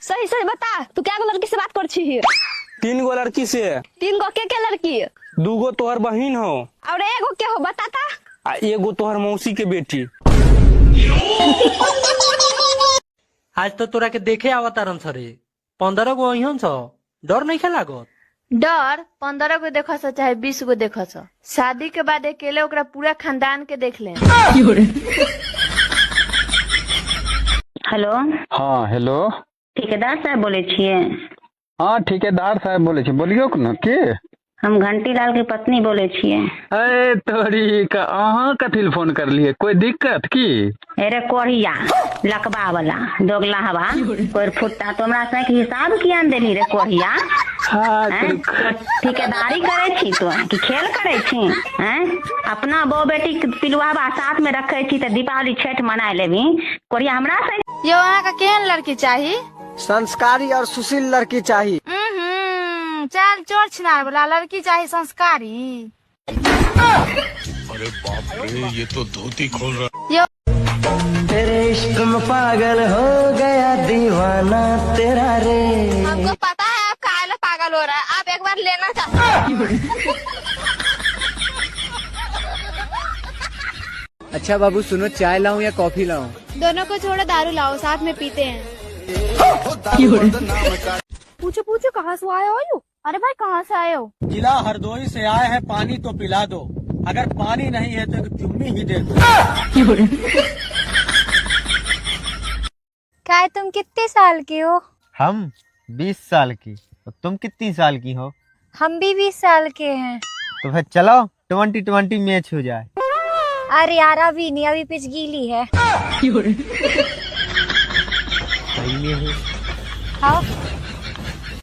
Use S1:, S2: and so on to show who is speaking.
S1: सही सही बता, तू क्या गो लड़की से बात कर छी?
S2: 3 गो लड़की से।
S1: 3 गो के लड़की?
S2: 2 गो तोहर बहिन हो
S1: और एगो के हो बताता?
S2: आ 1 गो तोहर मौसी के बेटी।
S3: आज तो तोरा के देखे आवतारन सरे 15 गो अहियन छ, डर नहीं खेला गो?
S4: डर 15 गो देखा सा चाहे 20 गो देखा सा, शादी के बाद अकेले ओकरा पूरा खानदान के देख ले।
S5: हेलो।
S6: हाँ हेलो,
S5: ठेकेदार साहब बोले छिए?
S6: हाँ ठेकेदार साहब बोले छी, बोलियो न के?
S5: हम घंटी लाल की पत्नी बोले छिए।
S6: अरे तोरी का अहाँ कथी ल फोन करलिए, कोई दिक्कत की?
S5: अरे कोढ़िया लकबा वाला दोगला हवा कोई फुट्टा तो हमरा से हिसाब किया न देली रे कोढ़िया?
S6: हाँ
S5: ठेकेदारी करे छी तो कि खेल करे छी? हैं अपना बो बेटी पिलुआबा साथ में रखे छी तो दीपावली छठ मनाए लेबी। कोढ़िया हमरा से
S4: यो अहाँ का केहन लड़की चाहिए?
S7: संस्कारी और सुशील लड़की चाहिए।
S4: चल चोर छिनार वाला लड़की चाहिए, संस्कारी।
S8: अरे बाप रे, ये तो धोती खोल रहा।
S7: तेरे इश्क में पागल हो गया दीवाना तेरा रे।
S1: हमको पता है आप काहे ला पागल हो रहा है, आप एक बार लेना चाहते।
S7: अच्छा बाबू सुनो, चाय लाऊं या कॉफी लाऊं?
S4: दोनों को छोड़ो, दारू लाओ, साथ में पीते हैं।
S1: पूछो पूछो कहाँ से आए हो यू? अरे भाई कहाँ से आए हो?
S7: जिला हरदोई से आए हैं, पानी तो पिला दो, अगर पानी नहीं है तो एक चुम्मी ही दे दो।
S4: काय तुम कितने साल के हो?
S9: हम 20 साल की। और तुम कितनी साल की हो?
S4: हम भी 20 साल के हैं।
S9: तो फिर चलो 20-20 मैच हो जाए।
S4: अरे यार अभी नहीं, अभी पिच गीली है।
S9: सही में हो।
S4: हाँ